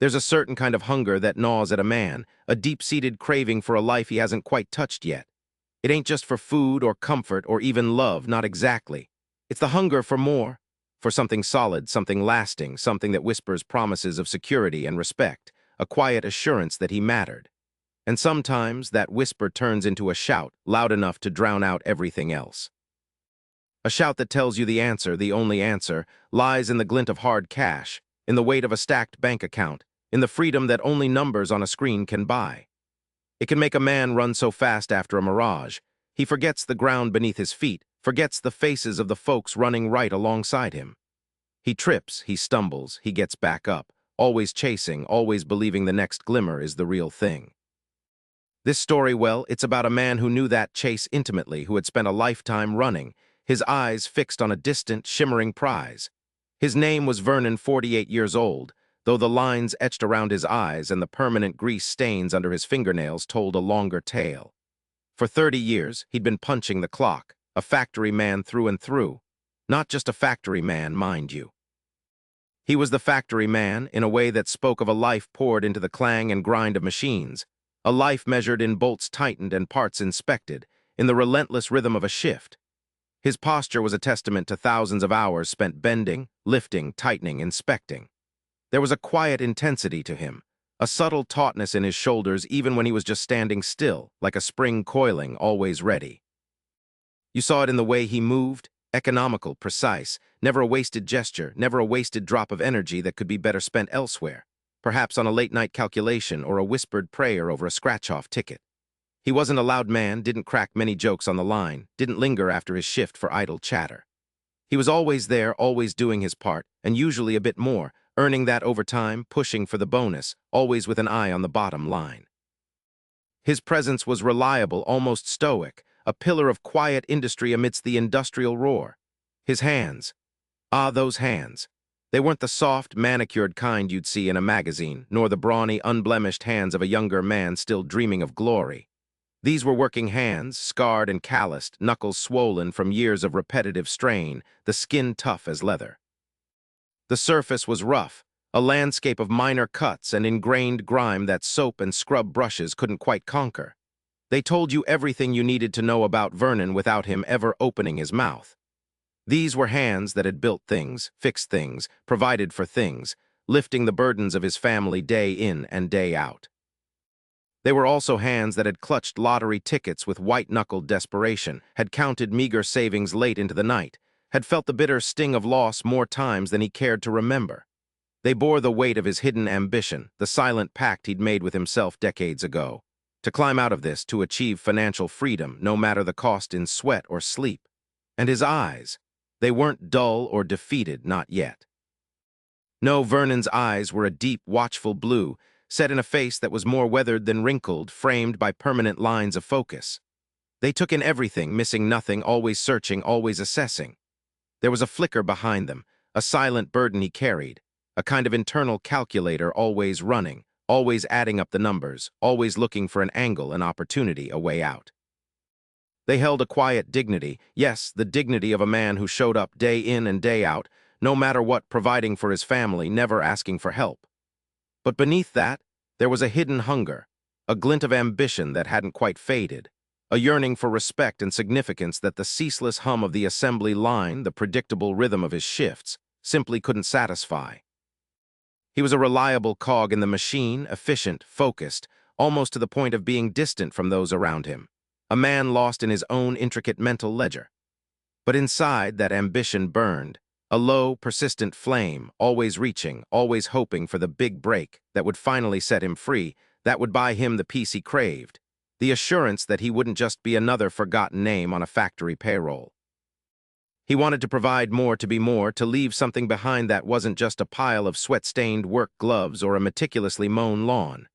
There's a certain kind of hunger that gnaws at a man, a deep-seated craving for a life he hasn't quite touched yet. It ain't just for food or comfort or even love, not exactly. It's the hunger for more, for something solid, something lasting, something that whispers promises of security and respect, a quiet assurance that he mattered. And sometimes that whisper turns into a shout, loud enough to drown out everything else. A shout that tells you the answer, the only answer, lies in the glint of hard cash, in the weight of a stacked bank account, in the freedom that only numbers on a screen can buy. It can make a man run so fast after a mirage, he forgets the ground beneath his feet, forgets the faces of the folks running right alongside him. He trips, he stumbles, he gets back up, always chasing, always believing the next glimmer is the real thing. This story, well, it's about a man who knew that chase intimately, who had spent a lifetime running, his eyes fixed on a distant, shimmering prize. His name was Vernon, 48 years old, though the lines etched around his eyes and the permanent grease stains under his fingernails told a longer tale. For 30 years, he'd been punching the clock, a factory man through and through. Not just a factory man, mind you. He was the factory man in a way that spoke of a life poured into the clang and grind of machines, a life measured in bolts tightened and parts inspected, in the relentless rhythm of a shift. His posture was a testament to thousands of hours spent bending, lifting, tightening, inspecting. There was a quiet intensity to him, a subtle tautness in his shoulders even when he was just standing still, like a spring coiling, always ready. You saw it in the way he moved, economical, precise, never a wasted gesture, never a wasted drop of energy that could be better spent elsewhere, perhaps on a late-night calculation or a whispered prayer over a scratch-off ticket. He wasn't a loud man, didn't crack many jokes on the line, didn't linger after his shift for idle chatter. He was always there, always doing his part, and usually a bit more, earning that over time, pushing for the bonus, always with an eye on the bottom line. His presence was reliable, almost stoic, a pillar of quiet industry amidst the industrial roar. His hands. Ah, those hands. They weren't the soft, manicured kind you'd see in a magazine, nor the brawny, unblemished hands of a younger man still dreaming of glory. These were working hands, scarred and calloused, knuckles swollen from years of repetitive strain, the skin tough as leather. The surface was rough, a landscape of minor cuts and ingrained grime that soap and scrub brushes couldn't quite conquer. They told you everything you needed to know about Vernon without him ever opening his mouth. These were hands that had built things, fixed things, provided for things, lifting the burdens of his family day in and day out. They were also hands that had clutched lottery tickets with white-knuckled desperation, had counted meager savings late into the night, had felt the bitter sting of loss more times than he cared to remember. They bore the weight of his hidden ambition, the silent pact he'd made with himself decades ago, to climb out of this, to achieve financial freedom, no matter the cost in sweat or sleep. And his eyes, they weren't dull or defeated, not yet. No, Vernon's eyes were a deep, watchful blue, set in a face that was more weathered than wrinkled, framed by permanent lines of focus. They took in everything, missing nothing, always searching, always assessing. There was a flicker behind them, a silent burden he carried, a kind of internal calculator always running, always adding up the numbers, always looking for an angle, an opportunity, a way out. They held a quiet dignity, yes, the dignity of a man who showed up day in and day out, no matter what, providing for his family, never asking for help. But beneath that, there was a hidden hunger, a glint of ambition that hadn't quite faded, a yearning for respect and significance that the ceaseless hum of the assembly line, the predictable rhythm of his shifts, simply couldn't satisfy. He was a reliable cog in the machine, efficient, focused, almost to the point of being distant from those around him, a man lost in his own intricate mental ledger. But inside, that ambition burned, a low, persistent flame, always reaching, always hoping for the big break that would finally set him free, that would buy him the peace he craved, the assurance that he wouldn't just be another forgotten name on a factory payroll. He wanted to provide more, to be more, to leave something behind that wasn't just a pile of sweat-stained work gloves or a meticulously mown lawn.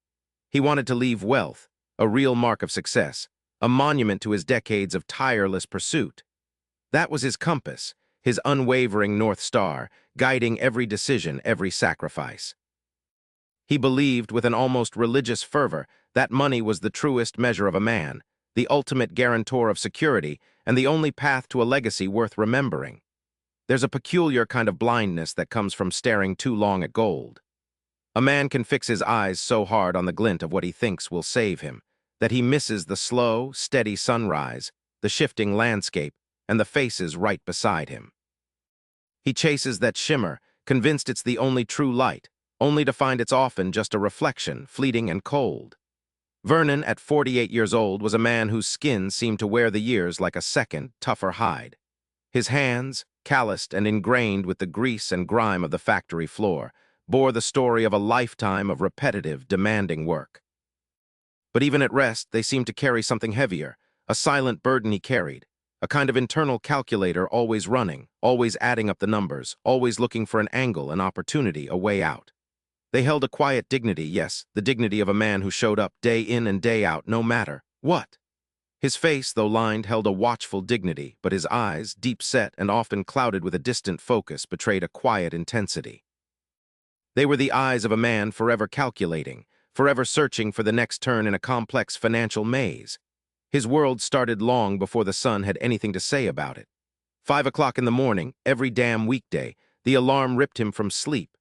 He wanted to leave wealth, a real mark of success, a monument to his decades of tireless pursuit. That was his compass, his unwavering North Star, guiding every decision, every sacrifice. He believed with an almost religious fervor that money was the truest measure of a man, the ultimate guarantor of security, and the only path to a legacy worth remembering. There's a peculiar kind of blindness that comes from staring too long at gold. A man can fix his eyes so hard on the glint of what he thinks will save him that he misses the slow, steady sunrise, the shifting landscape, and the faces right beside him. He chases that shimmer, convinced it's the only true light, only to find it's often just a reflection, fleeting and cold. Vernon, at 48 years old, was a man whose skin seemed to wear the years like a second, tougher hide. His hands, calloused and ingrained with the grease and grime of the factory floor, bore the story of a lifetime of repetitive, demanding work. But even at rest, they seemed to carry something heavier, a silent burden he carried, a kind of internal calculator always running, always adding up the numbers, always looking for an angle, an opportunity, a way out. They held a quiet dignity, yes, the dignity of a man who showed up day in and day out, no matter what. His face, though lined, held a watchful dignity, but his eyes, deep-set and often clouded with a distant focus, betrayed a quiet intensity. They were the eyes of a man forever calculating, forever searching for the next turn in a complex financial maze. His world started long before the sun had anything to say about it. 5 o'clock in the morning, every damn weekday, the alarm ripped him from sleep.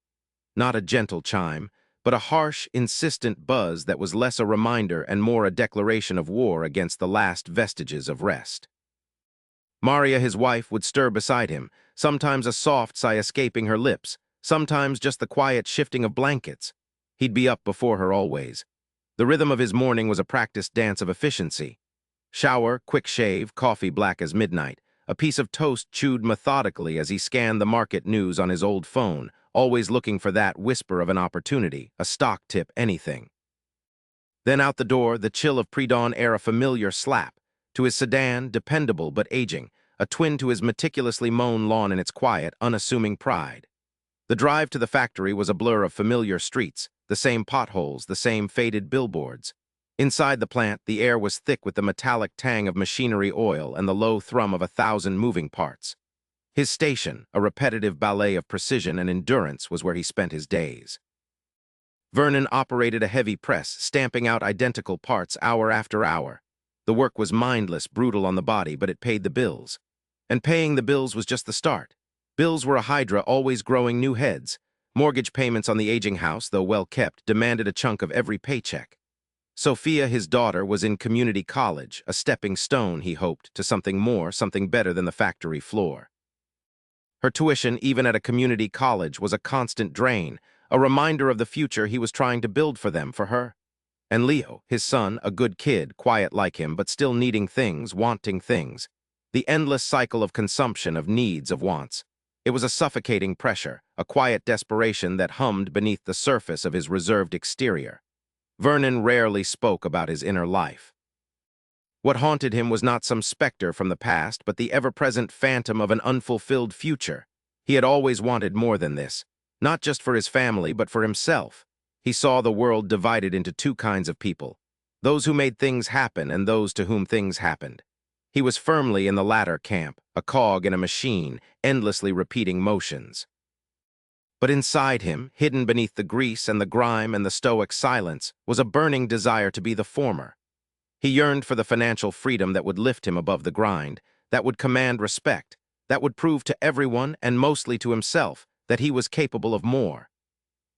Not a gentle chime, but a harsh, insistent buzz that was less a reminder and more a declaration of war against the last vestiges of rest. Maria, his wife, would stir beside him, sometimes a soft sigh escaping her lips, sometimes just the quiet shifting of blankets. He'd be up before her always. The rhythm of his morning was a practiced dance of efficiency. Shower, quick shave, coffee black as midnight, a piece of toast chewed methodically as he scanned the market news on his old phone, always looking for that whisper of an opportunity, a stock tip, anything. Then out the door, the chill of pre-dawn air, a familiar slap. To his sedan, dependable but aging, a twin to his meticulously mown lawn in its quiet, unassuming pride. The drive to the factory was a blur of familiar streets, the same potholes, the same faded billboards. Inside the plant, the air was thick with the metallic tang of machinery oil and the low thrum of 1,000 moving parts. His station, a repetitive ballet of precision and endurance, was where he spent his days. Vernon operated a heavy press, stamping out identical parts hour after hour. The work was mindless, brutal on the body, but it paid the bills. And paying the bills was just the start. Bills were a hydra, always growing new heads. Mortgage payments on the aging house, though well kept, demanded a chunk of every paycheck. Sophia, his daughter, was in community college, a stepping stone, he hoped, to something more, something better than the factory floor. Her tuition, even at a community college, was a constant drain, a reminder of the future he was trying to build for them, for her. And Leo, his son, a good kid, quiet like him, but still needing things, wanting things. The endless cycle of consumption, of needs, of wants. It was a suffocating pressure, a quiet desperation that hummed beneath the surface of his reserved exterior. Vernon rarely spoke about his inner life. What haunted him was not some specter from the past, but the ever-present phantom of an unfulfilled future. He had always wanted more than this, not just for his family, but for himself. He saw the world divided into two kinds of people, those who made things happen and those to whom things happened. He was firmly in the latter camp, a cog in a machine, endlessly repeating motions. But inside him, hidden beneath the grease and the grime and the stoic silence, was a burning desire to be the former. He yearned for the financial freedom that would lift him above the grind, that would command respect, that would prove to everyone, and mostly to himself, that he was capable of more.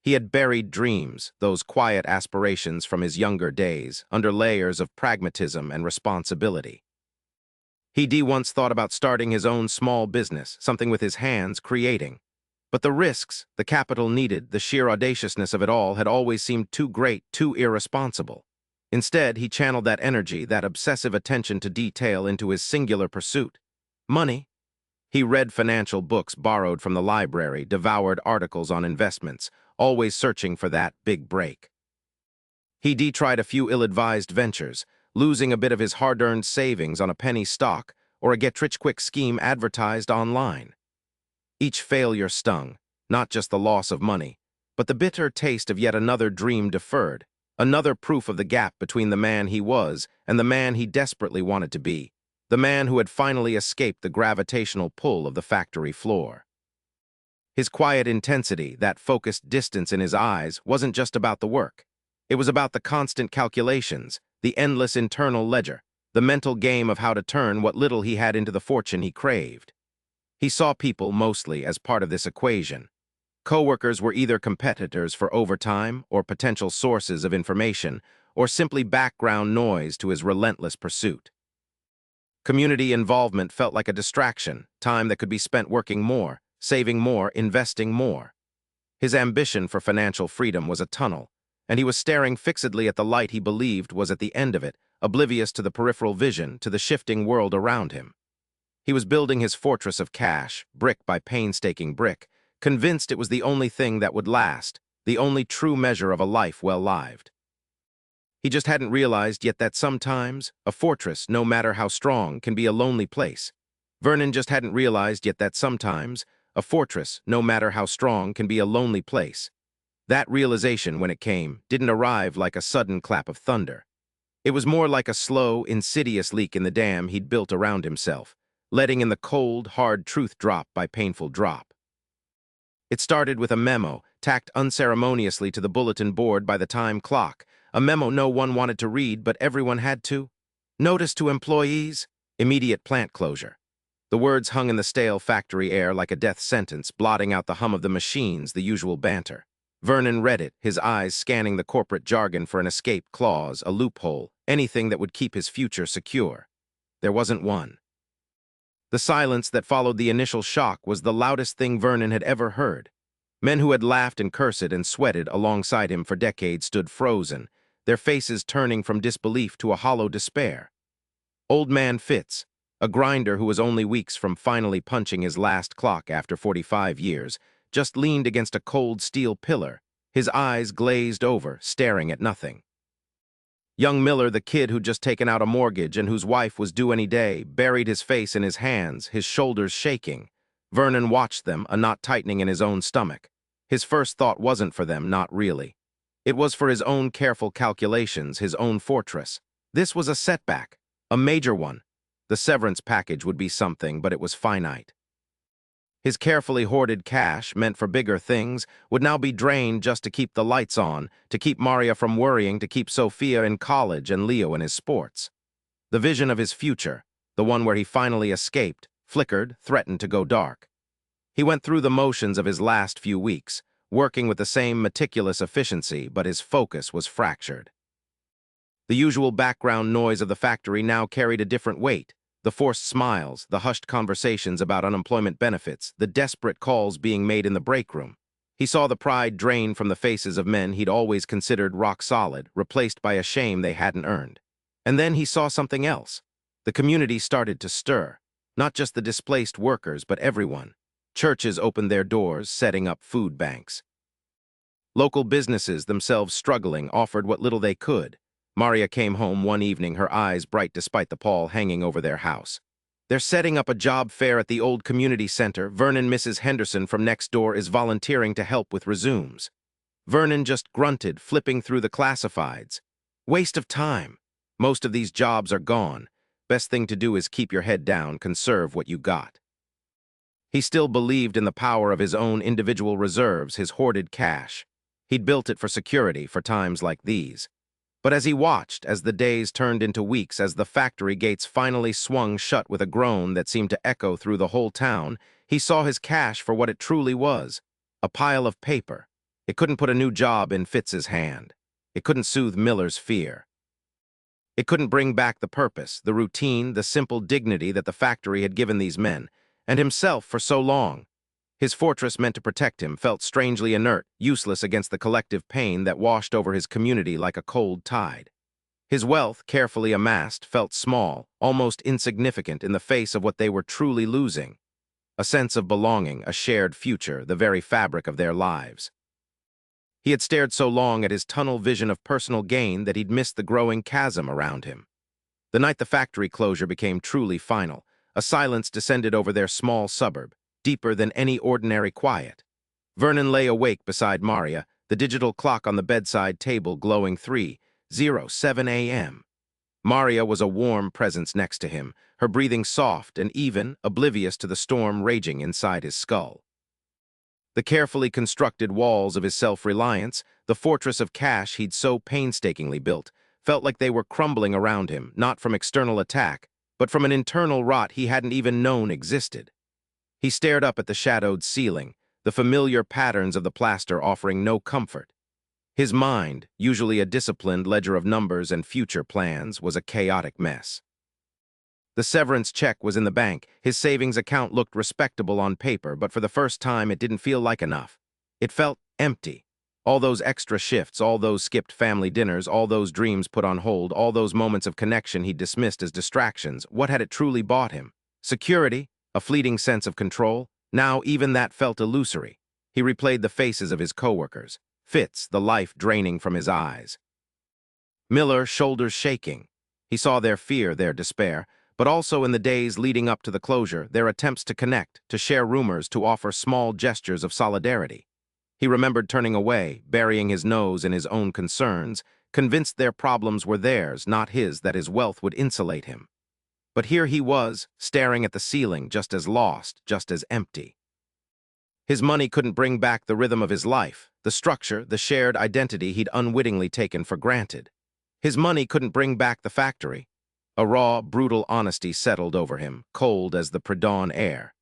He had buried dreams, those quiet aspirations from his younger days, under layers of pragmatism and responsibility. He once thought about starting his own small business, something with his hands, creating. But the risks, the capital needed, the sheer audaciousness of it all had always seemed too great, too irresponsible. Instead, he channeled that energy, that obsessive attention to detail into his singular pursuit: money. He read financial books borrowed from the library, devoured articles on investments, always searching for that big break. He tried a few ill-advised ventures, losing a bit of his hard-earned savings on a penny stock or a get-rich-quick scheme advertised online. Each failure stung, not just the loss of money, but the bitter taste of yet another dream deferred, another proof of the gap between the man he was and the man he desperately wanted to be, the man who had finally escaped the gravitational pull of the factory floor. His quiet intensity, that focused distance in his eyes, wasn't just about the work. It was about the constant calculations, the endless internal ledger, the mental game of how to turn what little he had into the fortune he craved. He saw people mostly as part of this equation. Coworkers were either competitors for overtime or potential sources of information, or simply background noise to his relentless pursuit. Community involvement felt like a distraction, time that could be spent working more, saving more, investing more. His ambition for financial freedom was a tunnel, and he was staring fixedly at the light he believed was at the end of it, oblivious to the peripheral vision, to the shifting world around him. He was building his fortress of cash, brick by painstaking brick, convinced it was the only thing that would last, the only true measure of a life well lived. He just hadn't realized yet that sometimes a fortress, no matter how strong, can be a lonely place. Vernon just hadn't realized yet that sometimes a fortress, no matter how strong, can be a lonely place. That realization, when it came, didn't arrive like a sudden clap of thunder. It was more like a slow, insidious leak in the dam he'd built around himself, letting in the cold, hard truth drop by painful drop. It started with a memo, tacked unceremoniously to the bulletin board by the time clock, a memo no one wanted to read, but everyone had to. Notice to employees, immediate plant closure. The words hung in the stale factory air like a death sentence, blotting out the hum of the machines, the usual banter. Vernon read it, his eyes scanning the corporate jargon for an escape clause, a loophole, anything that would keep his future secure. There wasn't one. The silence that followed the initial shock was the loudest thing Vernon had ever heard. Men who had laughed and cursed and sweated alongside him for decades stood frozen, their faces turning from disbelief to a hollow despair. Old Man Fitz, a grinder who was only weeks from finally punching his last clock after 45 years, just leaned against a cold steel pillar, his eyes glazed over, staring at nothing. Young Miller, the kid who'd just taken out a mortgage and whose wife was due any day, buried his face in his hands, his shoulders shaking. Vernon watched them, a knot tightening in his own stomach. His first thought wasn't for them, not really. It was for his own careful calculations, his own fortress. This was a setback, a major one. The severance package would be something, but it was finite. His carefully hoarded cash, meant for bigger things, would now be drained just to keep the lights on, to keep Maria from worrying, to keep Sophia in college and Leo in his sports. The vision of his future, the one where he finally escaped, flickered, threatened to go dark. He went through the motions of his last few weeks, working with the same meticulous efficiency, but his focus was fractured. The usual background noise of the factory now carried a different weight. The forced smiles, the hushed conversations about unemployment benefits, the desperate calls being made in the break room. He saw the pride drain from the faces of men he'd always considered rock solid, replaced by a shame they hadn't earned. And then he saw something else. The community started to stir. Not just the displaced workers, but everyone. Churches opened their doors, setting up food banks. Local businesses, themselves struggling, offered what little they could. Maria came home one evening, her eyes bright despite the pall hanging over their house. They're setting up a job fair at the old community center. Vernon, Mrs. Henderson from next door, is volunteering to help with resumes. Vernon just grunted, flipping through the classifieds. Waste of time. Most of these jobs are gone. Best thing to do is keep your head down, conserve what you got. He still believed in the power of his own individual reserves, his hoarded cash. He'd built it for security, for times like these. But as he watched, as the days turned into weeks, as the factory gates finally swung shut with a groan that seemed to echo through the whole town, he saw his cash for what it truly was, a pile of paper. It couldn't put a new job in Fitz's hand. It couldn't soothe Miller's fear. It couldn't bring back the purpose, the routine, the simple dignity that the factory had given these men, and himself for so long. His fortress, meant to protect him, felt strangely inert, useless against the collective pain that washed over his community like a cold tide. His wealth, carefully amassed, felt small, almost insignificant in the face of what they were truly losing. A sense of belonging, a shared future, the very fabric of their lives. He had stared so long at his tunnel vision of personal gain that he'd missed the growing chasm around him. The night the factory closure became truly final, a silence descended over their small suburb, deeper than any ordinary quiet. Vernon lay awake beside Maria, the digital clock on the bedside table glowing 3:07 a.m. Maria was a warm presence next to him, her breathing soft and even, oblivious to the storm raging inside his skull. The carefully constructed walls of his self-reliance, the fortress of cash he'd so painstakingly built, felt like they were crumbling around him, not from external attack, but from an internal rot he hadn't even known existed. He stared up at the shadowed ceiling, the familiar patterns of the plaster offering no comfort. His mind, usually a disciplined ledger of numbers and future plans, was a chaotic mess. The severance check was in the bank. His savings account looked respectable on paper, but for the first time it didn't feel like enough. It felt empty. All those extra shifts, all those skipped family dinners, all those dreams put on hold, all those moments of connection he'd dismissed as distractions, what had it truly bought him? Security? A fleeting sense of control? Now even that felt illusory. He replayed the faces of his coworkers. Fitz, the life draining from his eyes. Miller, shoulders shaking. He saw their fear, their despair, but also in the days leading up to the closure, their attempts to connect, to share rumors, to offer small gestures of solidarity. He remembered turning away, burying his nose in his own concerns, convinced their problems were theirs, not his, that his wealth would insulate him. But here he was, staring at the ceiling, just as lost, just as empty. His money couldn't bring back the rhythm of his life, the structure, the shared identity he'd unwittingly taken for granted. His money couldn't bring back the factory. A raw, brutal honesty settled over him, cold as the pre-dawn air.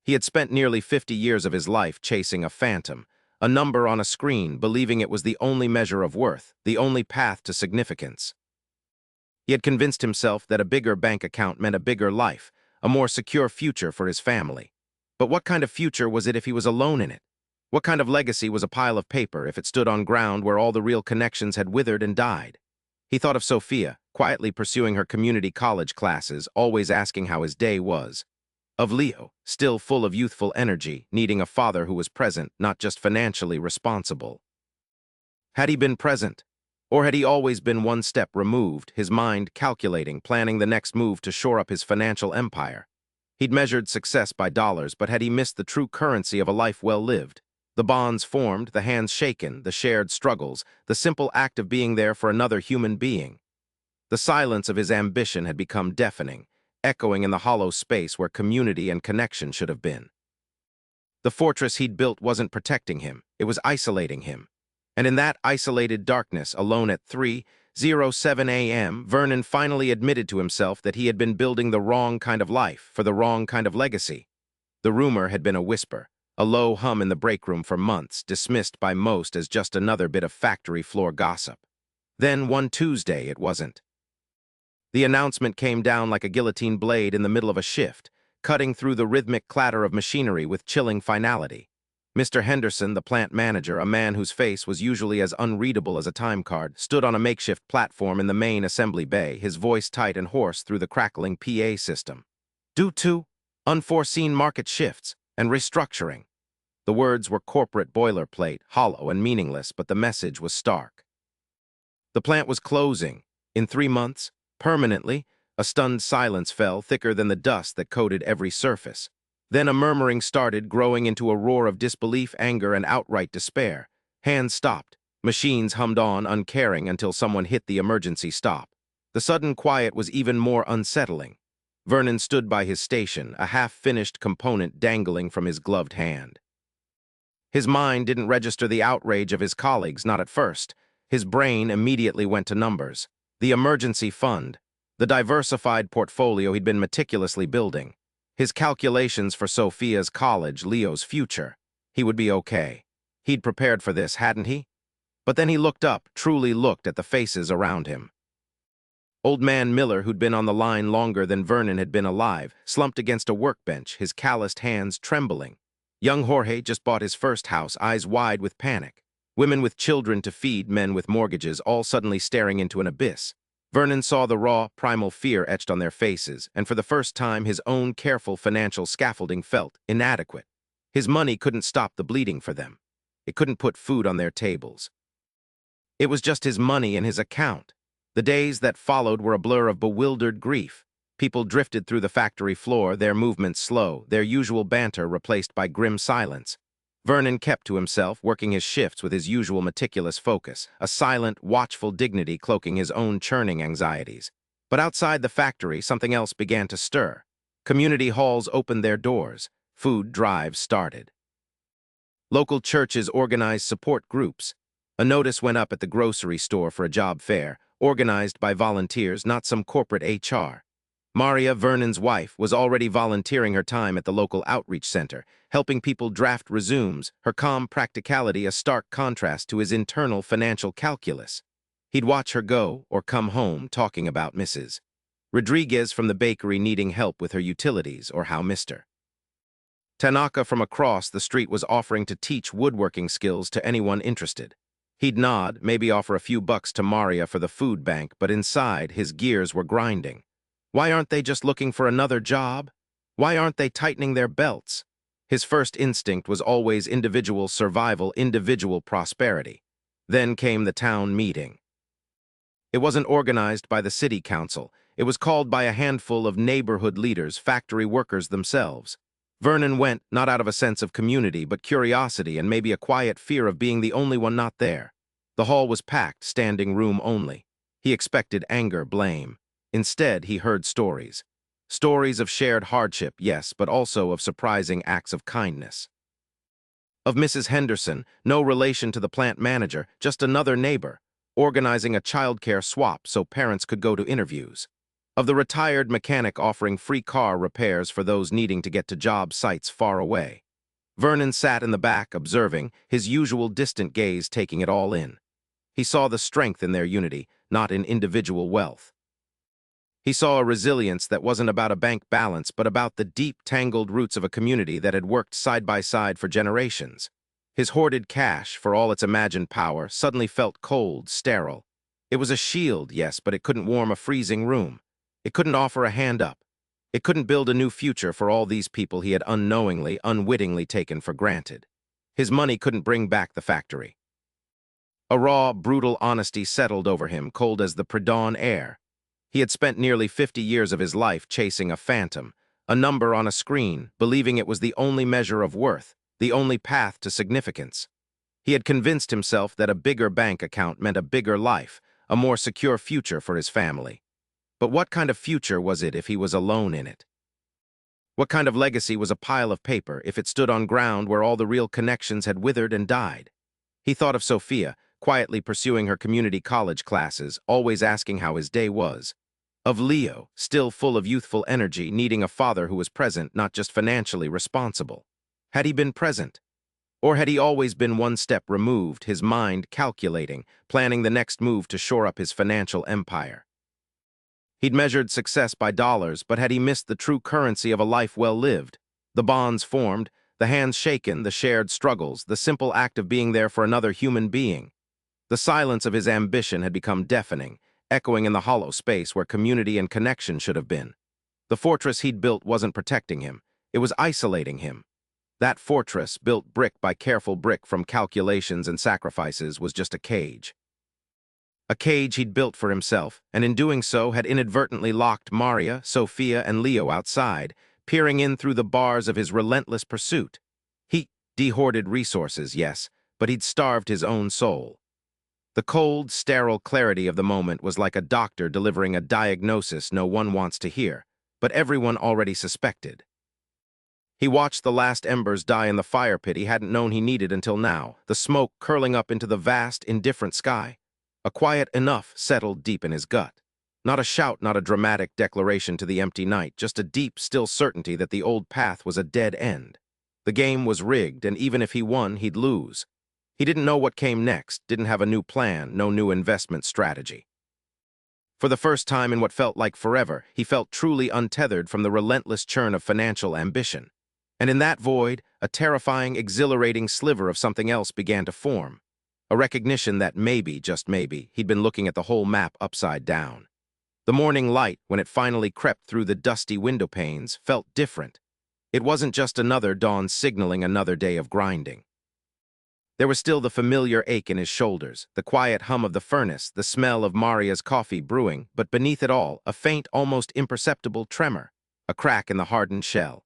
He had spent nearly 50 years of his life chasing a phantom, a number on a screen, believing it was the only measure of worth, the only path to significance. He had convinced himself that a bigger bank account meant a bigger life, a more secure future for his family. But what kind of future was it if he was alone in it? What kind of legacy was a pile of paper if it stood on ground where all the real connections had withered and died? He thought of Sophia, quietly pursuing her community college classes, always asking how his day was. Of Leo, still full of youthful energy, needing a father who was present, not just financially responsible. Had he been present? Or had he always been one step removed, his mind calculating, planning the next move to shore up his financial empire? He'd measured success by dollars, but had he missed the true currency of a life well lived? The bonds formed, the hands shaken, the shared struggles, the simple act of being there for another human being. The silence of his ambition had become deafening, echoing in the hollow space where community and connection should have been. The fortress he'd built wasn't protecting him, it was isolating him. And in that isolated darkness, alone at 3:07 a.m., Vernon finally admitted to himself that he had been building the wrong kind of life for the wrong kind of legacy. The rumor had been a whisper, a low hum in the break room for months, dismissed by most as just another bit of factory floor gossip. Then, one Tuesday, it wasn't. The announcement came down like a guillotine blade in the middle of a shift, cutting through the rhythmic clatter of machinery with chilling finality. Mr. Henderson, the plant manager, a man whose face was usually as unreadable as a time card, stood on a makeshift platform in the main assembly bay, his voice tight and hoarse through the crackling PA system. Due to unforeseen market shifts and restructuring. The words were corporate boilerplate, hollow and meaningless, but the message was stark. The plant was closing. In 3 months, permanently. A stunned silence fell, thicker than the dust that coated every surface. Then a murmuring started, growing into a roar of disbelief, anger, and outright despair. Hands stopped. Machines hummed on, uncaring, until someone hit the emergency stop. The sudden quiet was even more unsettling. Vernon stood by his station, a half-finished component dangling from his gloved hand. His mind didn't register the outrage of his colleagues, not at first. His brain immediately went to numbers. The emergency fund, the diversified portfolio he'd been meticulously building. His calculations for Sophia's college, Leo's future. He would be okay. He'd prepared for this, hadn't he? But then he looked up, truly looked at the faces around him. Old man Miller, who'd been on the line longer than Vernon had been alive, slumped against a workbench, his calloused hands trembling. Young Jorge just bought his first house, eyes wide with panic. Women with children to feed, men with mortgages, all suddenly staring into an abyss. Vernon saw the raw, primal fear etched on their faces, and for the first time his own careful financial scaffolding felt inadequate. His money couldn't stop the bleeding for them. It couldn't put food on their tables. It was just his money in his account. The days that followed were a blur of bewildered grief. People drifted through the factory floor, their movements slow, their usual banter replaced by grim silence. Vernon kept to himself, working his shifts with his usual meticulous focus, a silent, watchful dignity cloaking his own churning anxieties. But outside the factory, something else began to stir. Community halls opened their doors. Food drives started. Local churches organized support groups. A notice went up at the grocery store for a job fair, organized by volunteers, not some corporate HR. Maria, Vernon's wife, was already volunteering her time at the local outreach center, helping people draft resumes, her calm practicality a stark contrast to his internal financial calculus. He'd watch her go or come home talking about Mrs. Rodriguez from the bakery needing help with her utilities or how Mr. Tanaka from across the street was offering to teach woodworking skills to anyone interested. He'd nod, maybe offer a few bucks to Maria for the food bank, but inside, his gears were grinding. Why aren't they just looking for another job? Why aren't they tightening their belts? His first instinct was always individual survival, individual prosperity. Then came the town meeting. It wasn't organized by the city council. It was called by a handful of neighborhood leaders, factory workers themselves. Vernon went, not out of a sense of community, but curiosity and maybe a quiet fear of being the only one not there. The hall was packed, standing room only. He expected anger, blame. Instead, he heard stories. Stories of shared hardship, yes, but also of surprising acts of kindness. Of Mrs. Henderson, no relation to the plant manager, just another neighbor, organizing a childcare swap so parents could go to interviews. Of the retired mechanic offering free car repairs for those needing to get to job sites far away. Vernon sat in the back, observing, his usual distant gaze taking it all in. He saw the strength in their unity, not in individual wealth. He saw a resilience that wasn't about a bank balance, but about the deep, tangled roots of a community that had worked side by side for generations. His hoarded cash, for all its imagined power, suddenly felt cold, sterile. It was a shield, yes, but it couldn't warm a freezing room. It couldn't offer a hand up. It couldn't build a new future for all these people he had unknowingly, unwittingly taken for granted. His money couldn't bring back the factory. A raw, brutal honesty settled over him, cold as the pre-dawn air. He had spent nearly 50 years of his life chasing a phantom, a number on a screen, believing it was the only measure of worth, the only path to significance. He had convinced himself that a bigger bank account meant a bigger life, a more secure future for his family. But what kind of future was it if he was alone in it? What kind of legacy was a pile of paper if it stood on ground where all the real connections had withered and died? He thought of Sophia, quietly pursuing her community college classes, always asking how his day was. Of Leo, still full of youthful energy, needing a father who was present, not just financially responsible. Had he been present? Or had he always been one step removed, his mind calculating, planning the next move to shore up his financial empire? He'd measured success by dollars, but had he missed the true currency of a life well lived? The bonds formed, the hands shaken, the shared struggles, the simple act of being there for another human being. The silence of his ambition had become deafening, echoing in the hollow space where community and connection should have been. The fortress he'd built wasn't protecting him. It was isolating him. That fortress, built brick by careful brick from calculations and sacrifices, was just a cage. A cage he'd built for himself, and in doing so had inadvertently locked Maria, Sophia, and Leo outside, peering in through the bars of his relentless pursuit. He de-hoarded resources, yes, but he'd starved his own soul. The cold, sterile clarity of the moment was like a doctor delivering a diagnosis no one wants to hear, but everyone already suspected. He watched the last embers die in the fire pit he hadn't known he needed until now, the smoke curling up into the vast, indifferent sky. A quiet enough settled deep in his gut. Not a shout, not a dramatic declaration to the empty night, just a deep, still certainty that the old path was a dead end. The game was rigged, and even if he won, he'd lose. He didn't know what came next, didn't have a new plan, no new investment strategy. For the first time in what felt like forever, he felt truly untethered from the relentless churn of financial ambition. And in that void, a terrifying, exhilarating sliver of something else began to form. A recognition that maybe, just maybe, he'd been looking at the whole map upside down. The morning light, when it finally crept through the dusty window panes, felt different. It wasn't just another dawn signaling another day of grinding. There was still the familiar ache in his shoulders, the quiet hum of the furnace, the smell of Maria's coffee brewing, but beneath it all, a faint, almost imperceptible tremor, a crack in the hardened shell.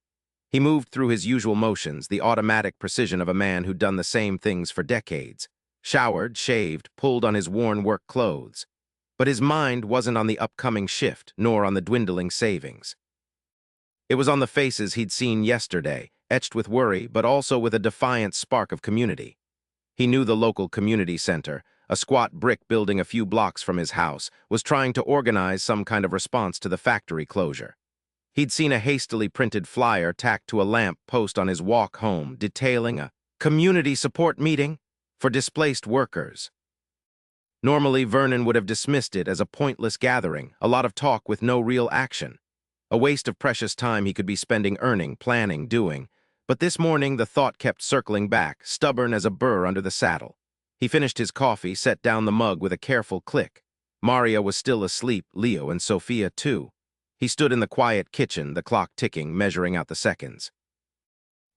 He moved through his usual motions, the automatic precision of a man who'd done the same things for decades. Showered, shaved, pulled on his worn work clothes. But his mind wasn't on the upcoming shift, nor on the dwindling savings. It was on the faces he'd seen yesterday, etched with worry, but also with a defiant spark of community. He knew the local community center, a squat brick building a few blocks from his house, was trying to organize some kind of response to the factory closure. He'd seen a hastily printed flyer tacked to a lamp post on his walk home detailing a community support meeting for displaced workers. Normally, Vernon would have dismissed it as a pointless gathering, a lot of talk with no real action. A waste of precious time he could be spending earning, planning, doing. But this morning, the thought kept circling back, stubborn as a burr under the saddle. He finished his coffee, set down the mug with a careful click. Maria was still asleep, Leo and Sophia too. He stood in the quiet kitchen, the clock ticking, measuring out the seconds.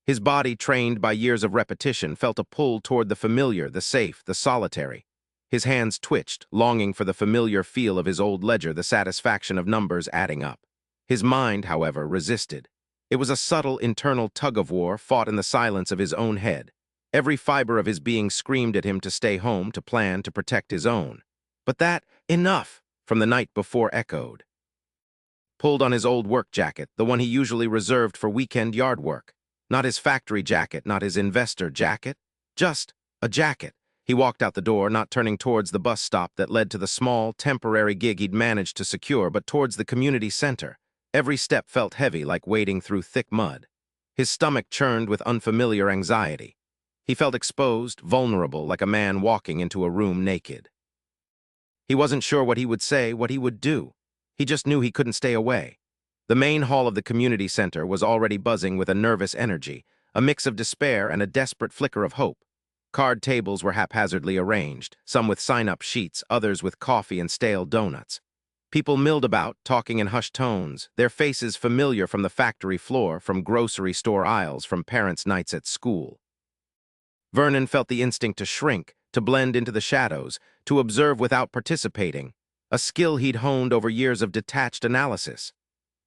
His body, trained by years of repetition, felt a pull toward the familiar, the safe, the solitary. His hands twitched, longing for the familiar feel of his old ledger, the satisfaction of numbers adding up. His mind, however, resisted. It was a subtle internal tug-of-war fought in the silence of his own head. Every fiber of his being screamed at him to stay home, to plan, to protect his own. But that, enough, from the night before echoed. Pulled on his old work jacket, the one he usually reserved for weekend yard work. Not his factory jacket, not his investor jacket. Just a jacket. He walked out the door, not turning towards the bus stop that led to the small, temporary gig he'd managed to secure, but towards the community center. Every step felt heavy, like wading through thick mud. His stomach churned with unfamiliar anxiety. He felt exposed, vulnerable, like a man walking into a room naked. He wasn't sure what he would say, what he would do. He just knew he couldn't stay away. The main hall of the community center was already buzzing with a nervous energy, a mix of despair and a desperate flicker of hope. Card tables were haphazardly arranged, some with sign-up sheets, others with coffee and stale donuts. People milled about, talking in hushed tones, their faces familiar from the factory floor, from grocery store aisles, from parents' nights at school. Vernon felt the instinct to shrink, to blend into the shadows, to observe without participating, a skill he'd honed over years of detached analysis.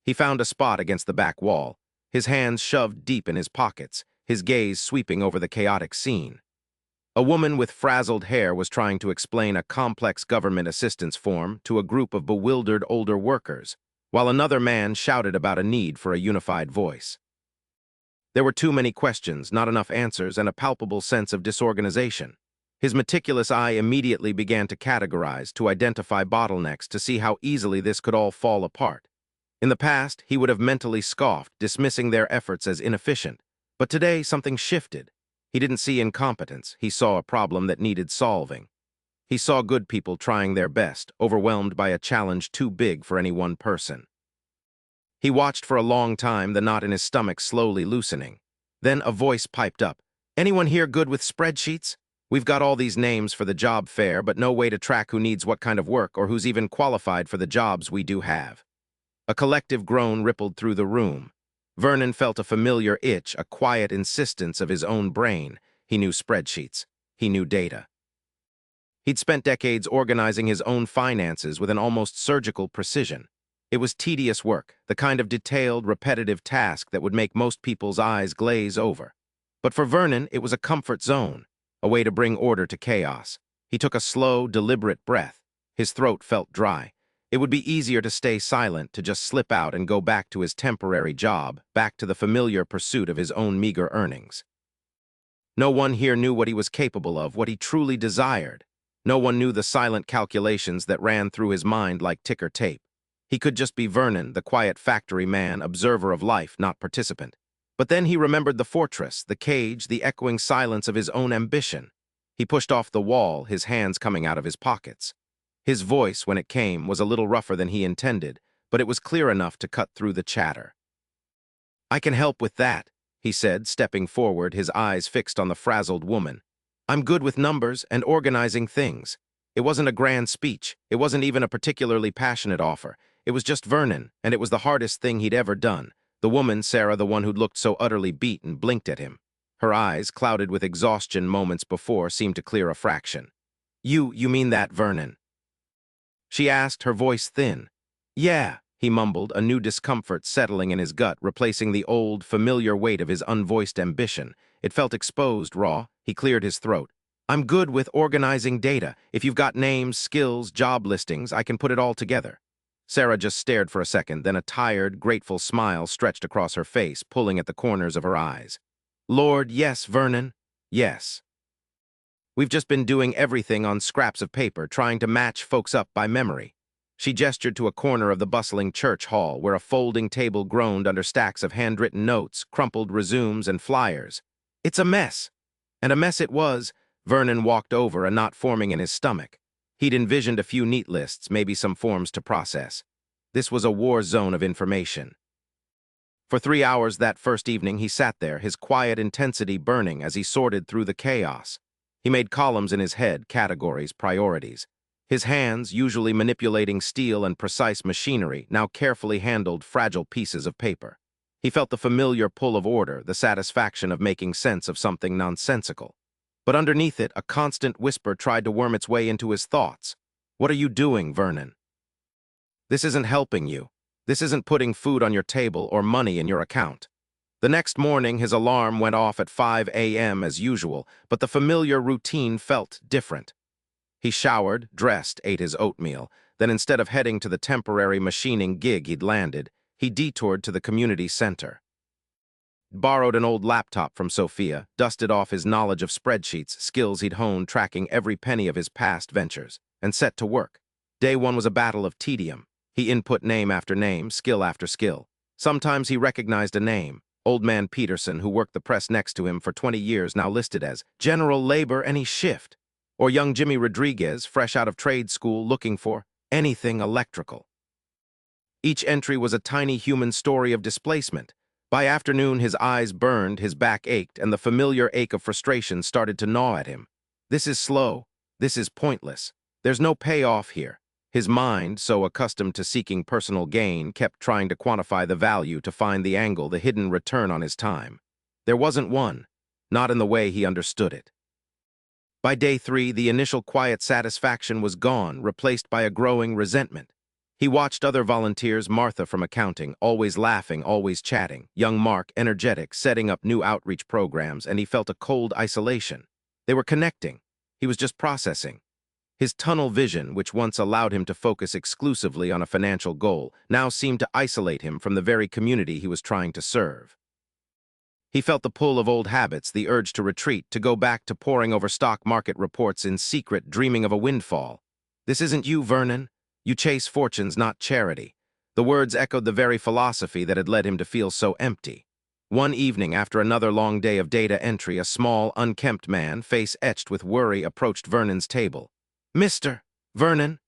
He found a spot against the back wall, his hands shoved deep in his pockets, his gaze sweeping over the chaotic scene. A woman with frazzled hair was trying to explain a complex government assistance form to a group of bewildered older workers, while another man shouted about a need for a unified voice. There were too many questions, not enough answers, and a palpable sense of disorganization. His meticulous eye immediately began to categorize, to identify bottlenecks, to see how easily this could all fall apart. In the past, he would have mentally scoffed, dismissing their efforts as inefficient. But today, something shifted. He didn't see incompetence. He saw a problem that needed solving. He saw good people trying their best, overwhelmed by a challenge too big for any one person. He watched for a long time, the knot in his stomach slowly loosening. Then a voice piped up. "Anyone here good with spreadsheets? We've got all these names for the job fair, but no way to track who needs what kind of work or who's even qualified for the jobs we do have." A collective groan rippled through the room. Vernon felt a familiar itch, a quiet insistence of his own brain. He knew spreadsheets. He knew data. He'd spent decades organizing his own finances with an almost surgical precision. It was tedious work, the kind of detailed, repetitive task that would make most people's eyes glaze over. But for Vernon, it was a comfort zone, a way to bring order to chaos. He took a slow, deliberate breath. His throat felt dry. It would be easier to stay silent, to just slip out and go back to his temporary job, back to the familiar pursuit of his own meager earnings. No one here knew what he was capable of, what he truly desired. No one knew the silent calculations that ran through his mind like ticker tape. He could just be Vernon, the quiet factory man, observer of life, not participant. But then he remembered the fortress, the cage, the echoing silence of his own ambition. He pushed off the wall, his hands coming out of his pockets. His voice, when it came, was a little rougher than he intended, but it was clear enough to cut through the chatter. "I can help with that," he said, stepping forward, his eyes fixed on the frazzled woman. "I'm good with numbers and organizing things." It wasn't a grand speech. It wasn't even a particularly passionate offer. It was just Vernon, and it was the hardest thing he'd ever done. The woman, Sarah, the one who'd looked so utterly beaten, blinked at him. Her eyes, clouded with exhaustion moments before, seemed to clear a fraction. You mean that, Vernon?" she asked, her voice thin. "Yeah," he mumbled, a new discomfort settling in his gut, replacing the old, familiar weight of his unvoiced ambition. It felt exposed, raw. He cleared his throat. "I'm good with organizing data. If you've got names, skills, job listings, I can put it all together." Sarah just stared for a second, then a tired, grateful smile stretched across her face, pulling at the corners of her eyes. "Lord, yes, Vernon. Yes." We've just been doing everything on scraps of paper, trying to match folks up by memory." She gestured to a corner of the bustling church hall where a folding table groaned under stacks of handwritten notes, crumpled resumes, and flyers. "It's a mess." And a mess it was. Vernon walked over, a knot forming in his stomach. He'd envisioned a few neat lists, maybe some forms to process. This was a war zone of information. For 3 hours that first evening, he sat there, his quiet intensity burning as he sorted through the chaos. He made columns in his head, categories, priorities. His hands, usually manipulating steel and precise machinery, now carefully handled fragile pieces of paper. He felt the familiar pull of order, the satisfaction of making sense of something nonsensical. But underneath it, a constant whisper tried to worm its way into his thoughts. "What are you doing, Vernon? This isn't helping you. This isn't putting food on your table or money in your account." The next morning, his alarm went off at 5 a.m. as usual, but the familiar routine felt different. He showered, dressed, ate his oatmeal. Then instead of heading to the temporary machining gig he'd landed, he detoured to the community center. Borrowed an old laptop from Sophia, dusted off his knowledge of spreadsheets, skills he'd honed tracking every penny of his past ventures, and set to work. Day one was a battle of tedium. He input name after name, skill after skill. Sometimes he recognized a name. Old man Peterson, who worked the press next to him for 20 years, now listed as General Labor any shift. Or young Jimmy Rodriguez, fresh out of trade school, looking for anything electrical. Each entry was a tiny human story of displacement. By afternoon, his eyes burned, his back ached, and the familiar ache of frustration started to gnaw at him. This is slow. This is pointless. There's no payoff here. His mind, so accustomed to seeking personal gain, kept trying to quantify the value, to find the angle, the hidden return on his time. There wasn't one, not in the way he understood it. By day 3, the initial quiet satisfaction was gone, replaced by a growing resentment. He watched other volunteers, Martha from accounting, always laughing, always chatting, young Mark, energetic, setting up new outreach programs, and he felt a cold isolation. They were connecting. He was just processing. His tunnel vision, which once allowed him to focus exclusively on a financial goal, now seemed to isolate him from the very community he was trying to serve. He felt the pull of old habits, the urge to retreat, to go back to poring over stock market reports in secret, dreaming of a windfall. "This isn't you, Vernon. You chase fortunes, not charity." The words echoed the very philosophy that had led him to feel so empty. One evening, after another long day of data entry, a small, unkempt man, face etched with worry, approached Vernon's table. "Mr. Vernon,"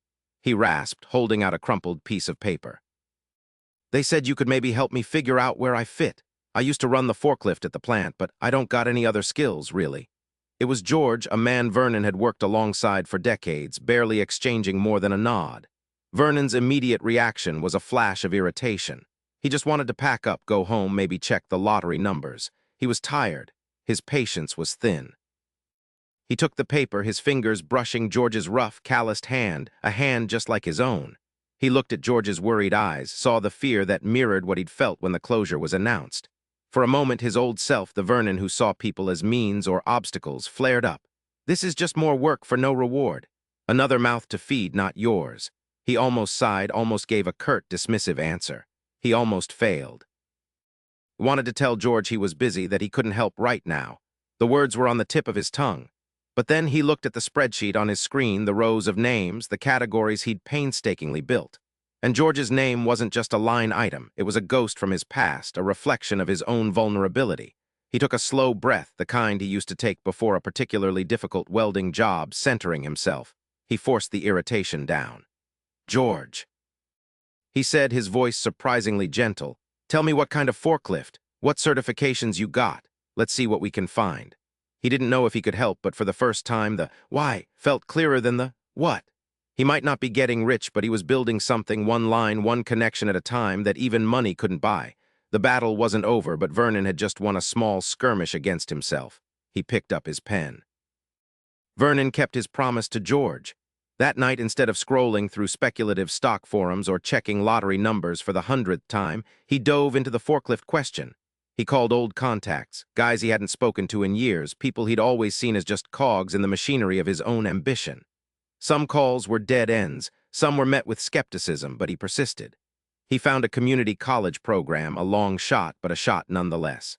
he rasped, holding out a crumpled piece of paper. "They said you could maybe help me figure out where I fit. I used to run the forklift at the plant, but I don't got any other skills, really." It was George, a man Vernon had worked alongside for decades, barely exchanging more than a nod. Vernon's immediate reaction was a flash of irritation. He just wanted to pack up, go home, maybe check the lottery numbers. He was tired. His patience was thin. He took the paper, his fingers brushing George's rough, calloused hand, a hand just like his own. He looked at George's worried eyes, saw the fear that mirrored what he'd felt when the closure was announced. For a moment, his old self, the Vernon who saw people as means or obstacles, flared up. "This is just more work for no reward. Another mouth to feed, not yours." He almost sighed, almost gave a curt, dismissive answer. He almost failed. He wanted to tell George he was busy, that he couldn't help right now. The words were on the tip of his tongue. But then he looked at the spreadsheet on his screen, the rows of names, the categories he'd painstakingly built. And George's name wasn't just a line item. It was a ghost from his past, a reflection of his own vulnerability. He took a slow breath, the kind he used to take before a particularly difficult welding job, centering himself. He forced the irritation down. "George," he said, his voice surprisingly gentle, "tell me what kind of forklift, what certifications you got. Let's see what we can find." He didn't know if he could help, but for the first time, the why felt clearer than the what. He might not be getting rich, but he was building something, one line, one connection at a time, that even money couldn't buy. The battle wasn't over, but Vernon had just won a small skirmish against himself. He picked up his pen. Vernon kept his promise to George. That night, instead of scrolling through speculative stock forums or checking lottery numbers for the 100th time, he dove into the forklift question. He called old contacts, guys he hadn't spoken to in years, people he'd always seen as just cogs in the machinery of his own ambition. Some calls were dead ends, some were met with skepticism, but he persisted. He found a community college program, a long shot, but a shot nonetheless.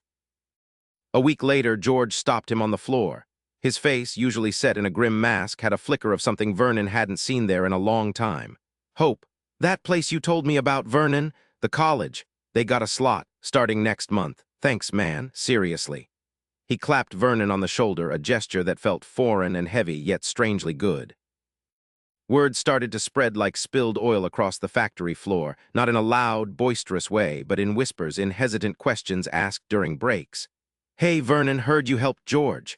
A week later, George stopped him on the floor. His face, usually set in a grim mask, had a flicker of something Vernon hadn't seen there in a long time. Hope. That place you told me about, Vernon? The college. They got a slot, starting next month. Thanks, man. Seriously. He clapped Vernon on the shoulder, a gesture that felt foreign and heavy, yet strangely good. Word started to spread like spilled oil across the factory floor, not in a loud, boisterous way, but in whispers, in hesitant questions asked during breaks. Hey, Vernon, heard you helped George.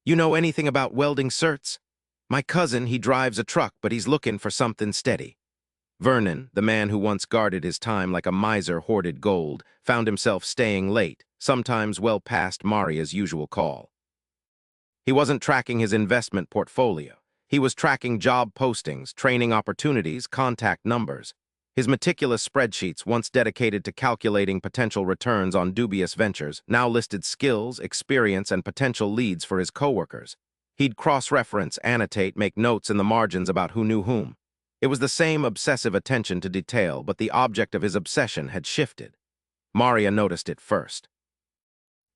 You know anything about welding certs? My cousin, he drives a truck, but he's looking for something steady. Vernon, the man who once guarded his time like a miser hoarded gold, found himself staying late, sometimes well past Maria's usual call. He wasn't tracking his investment portfolio. He was tracking job postings, training opportunities, contact numbers. His meticulous spreadsheets, once dedicated to calculating potential returns on dubious ventures, now listed skills, experience, and potential leads for his coworkers. He'd cross-reference, annotate, make notes in the margins about who knew whom. It was the same obsessive attention to detail, but the object of his obsession had shifted. Maria noticed it first.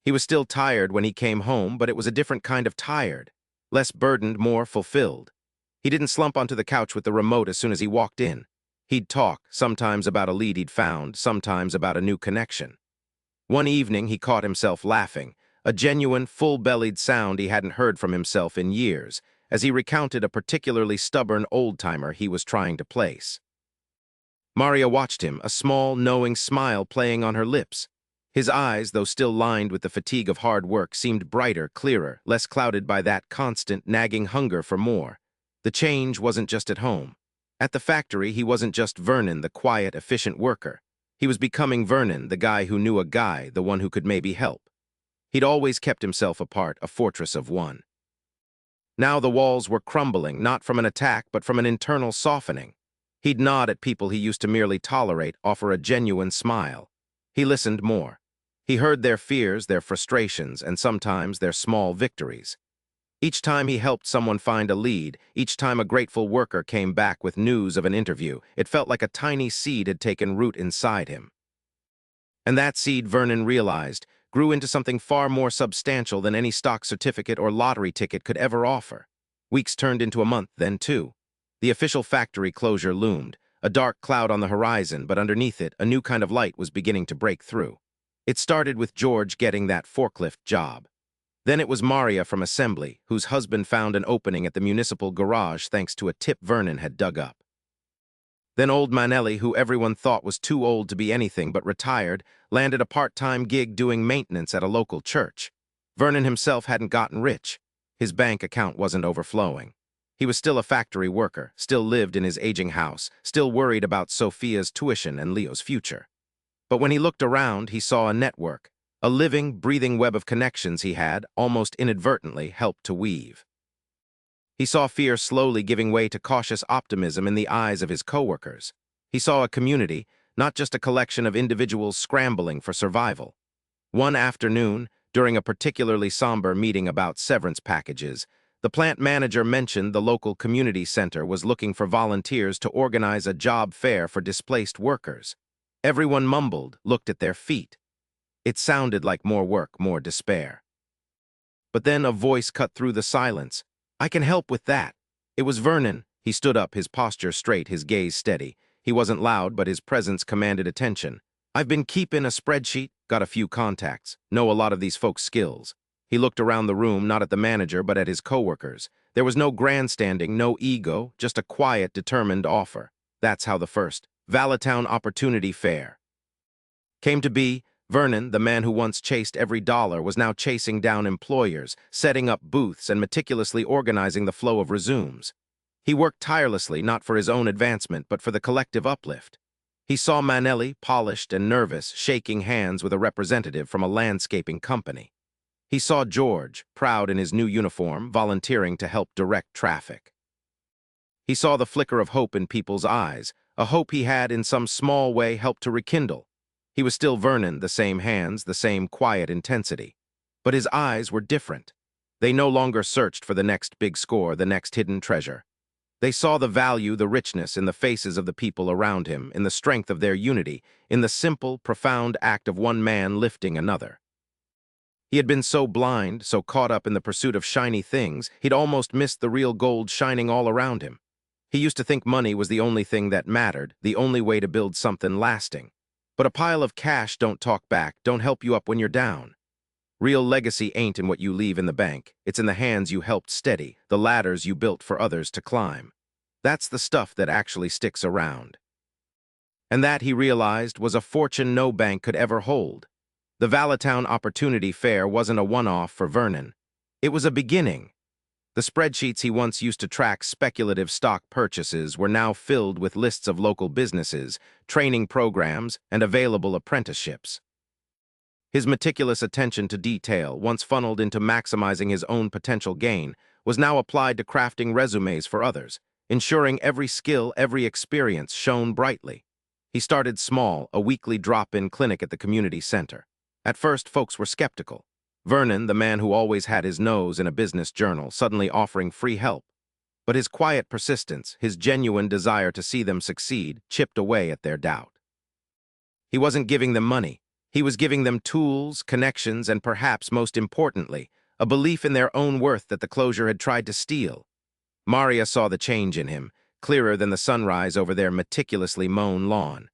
He was still tired when he came home, but it was a different kind of tired. Less burdened, more fulfilled. He didn't slump onto the couch with the remote as soon as he walked in. He'd talk, sometimes about a lead he'd found, sometimes about a new connection. One evening, he caught himself laughing, a genuine, full-bellied sound he hadn't heard from himself in years, as he recounted a particularly stubborn old-timer he was trying to place. Maria watched him, a small, knowing smile playing on her lips. His eyes, though still lined with the fatigue of hard work, seemed brighter, clearer, less clouded by that constant, nagging hunger for more. The change wasn't just at home. At the factory, he wasn't just Vernon, the quiet, efficient worker. He was becoming Vernon, the guy who knew a guy, the one who could maybe help. He'd always kept himself apart, a fortress of one. Now the walls were crumbling, not from an attack, but from an internal softening. He'd nod at people he used to merely tolerate, offer a genuine smile. He listened more. He heard their fears, their frustrations, and sometimes their small victories. Each time he helped someone find a lead, each time a grateful worker came back with news of an interview, it felt like a tiny seed had taken root inside him. And that seed, Vernon realized, grew into something far more substantial than any stock certificate or lottery ticket could ever offer. Weeks turned into a month, then two. The official factory closure loomed, a dark cloud on the horizon, but underneath it, a new kind of light was beginning to break through. It started with George getting that forklift job. Then it was Maria from assembly, whose husband found an opening at the municipal garage thanks to a tip Vernon had dug up. Then old Manelli, who everyone thought was too old to be anything but retired, landed a part-time gig doing maintenance at a local church. Vernon himself hadn't gotten rich. His bank account wasn't overflowing. He was still a factory worker, still lived in his aging house, still worried about Sophia's tuition and Leo's future. But when he looked around, he saw a network, a living, breathing web of connections he had, almost inadvertently, helped to weave. He saw fear slowly giving way to cautious optimism in the eyes of his coworkers. He saw a community, not just a collection of individuals scrambling for survival. One afternoon, during a particularly somber meeting about severance packages, the plant manager mentioned the local community center was looking for volunteers to organize a job fair for displaced workers. Everyone mumbled, looked at their feet. It sounded like more work, more despair. But then a voice cut through the silence. I can help with that. It was Vernon. He stood up, his posture straight, his gaze steady. He wasn't loud, but his presence commanded attention. I've been keeping a spreadsheet, got a few contacts, know a lot of these folks' skills. He looked around the room, not at the manager, but at his coworkers. There was no grandstanding, no ego, just a quiet, determined offer. That's how the first Valetown Opportunity Fair came to be. Vernon, the man who once chased every dollar, was now chasing down employers, setting up booths, and meticulously organizing the flow of resumes. He worked tirelessly, not for his own advancement, but for the collective uplift. He saw Manelli, polished and nervous, shaking hands with a representative from a landscaping company. He saw George, proud in his new uniform, volunteering to help direct traffic. He saw the flicker of hope in people's eyes, a hope he had in some small way helped to rekindle. He was still Vernon, the same hands, the same quiet intensity. But his eyes were different. They no longer searched for the next big score, the next hidden treasure. They saw the value, the richness in the faces of the people around him, in the strength of their unity, in the simple, profound act of one man lifting another. He had been so blind, so caught up in the pursuit of shiny things, he'd almost missed the real gold shining all around him. He used to think money was the only thing that mattered, the only way to build something lasting. But a pile of cash don't talk back, don't help you up when you're down. Real legacy ain't in what you leave in the bank. It's in the hands you helped steady, the ladders you built for others to climb. That's the stuff that actually sticks around. And that, he realized, was a fortune no bank could ever hold. The Valetown Opportunity Fair wasn't a one-off for Vernon. It was a beginning. The spreadsheets he once used to track speculative stock purchases were now filled with lists of local businesses, training programs, and available apprenticeships. His meticulous attention to detail, once funneled into maximizing his own potential gain, was now applied to crafting resumes for others, ensuring every skill, every experience shone brightly. He started small, a weekly drop-in clinic at the community center. At first, folks were skeptical. Vernon, the man who always had his nose in a business journal, suddenly offering free help. But his quiet persistence, his genuine desire to see them succeed, chipped away at their doubt. He wasn't giving them money. He was giving them tools, connections, and perhaps most importantly, a belief in their own worth that the closure had tried to steal. Maria saw the change in him, clearer than the sunrise over their meticulously mown lawn.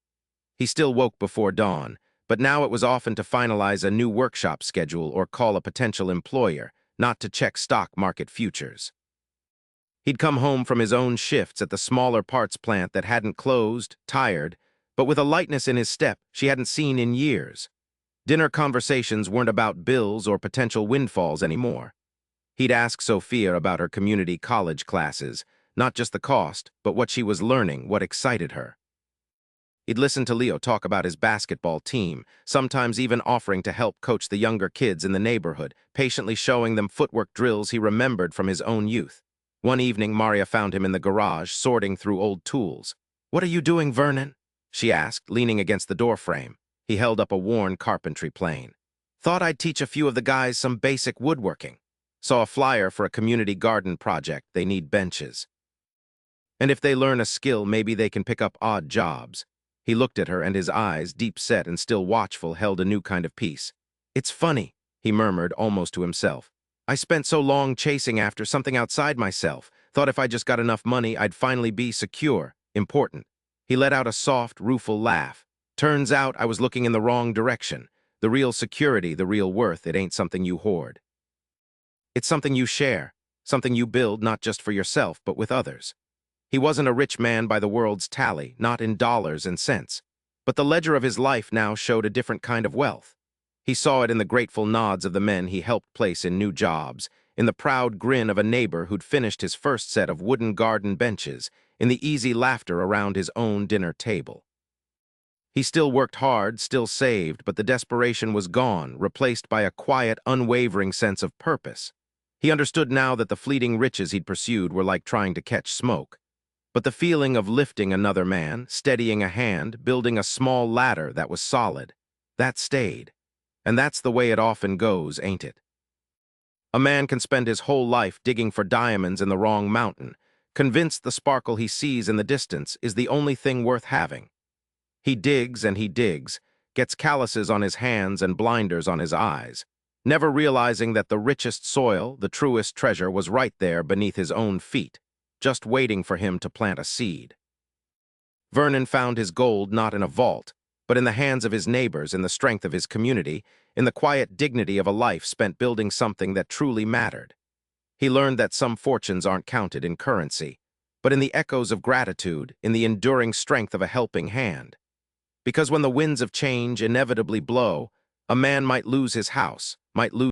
He still woke before dawn, but now it was often to finalize a new workshop schedule or call a potential employer, not to check stock market futures. He'd come home from his own shifts at the smaller parts plant that hadn't closed, tired, but with a lightness in his step she hadn't seen in years. Dinner conversations weren't about bills or potential windfalls anymore. He'd ask Sophia about her community college classes, not just the cost, but what she was learning, what excited her. He'd listen to Leo talk about his basketball team, sometimes even offering to help coach the younger kids in the neighborhood, patiently showing them footwork drills he remembered from his own youth. One evening, Maria found him in the garage, sorting through old tools. "What are you doing, Vernon?" she asked, leaning against the doorframe. He held up a worn carpentry plane. "Thought I'd teach a few of the guys some basic woodworking. Saw a flyer for a community garden project. They need benches. And if they learn a skill, maybe they can pick up odd jobs." He looked at her, and his eyes, deep-set and still watchful, held a new kind of peace. "It's funny," he murmured, almost to himself. "I spent so long chasing after something outside myself. Thought if I just got enough money, I'd finally be secure, important." He let out a soft, rueful laugh. "Turns out I was looking in the wrong direction. The real security, the real worth, it ain't something you hoard. It's something you share, something you build not just for yourself, but with others." He wasn't a rich man by the world's tally, not in dollars and cents. But the ledger of his life now showed a different kind of wealth. He saw it in the grateful nods of the men he helped place in new jobs, in the proud grin of a neighbor who'd finished his first set of wooden garden benches, in the easy laughter around his own dinner table. He still worked hard, still saved, but the desperation was gone, replaced by a quiet, unwavering sense of purpose. He understood now that the fleeting riches he'd pursued were like trying to catch smoke. But the feeling of lifting another man, steadying a hand, building a small ladder that was solid, that stayed. And that's the way it often goes, ain't it? A man can spend his whole life digging for diamonds in the wrong mountain, convinced the sparkle he sees in the distance is the only thing worth having. He digs and he digs, gets calluses on his hands and blinders on his eyes, never realizing that the richest soil, the truest treasure, was right there beneath his own feet, just waiting for him to plant a seed. Vernon found his gold not in a vault, but in the hands of his neighbors, in the strength of his community, in the quiet dignity of a life spent building something that truly mattered. He learned that some fortunes aren't counted in currency, but in the echoes of gratitude, in the enduring strength of a helping hand. Because when the winds of change inevitably blow, a man might lose his house, might lose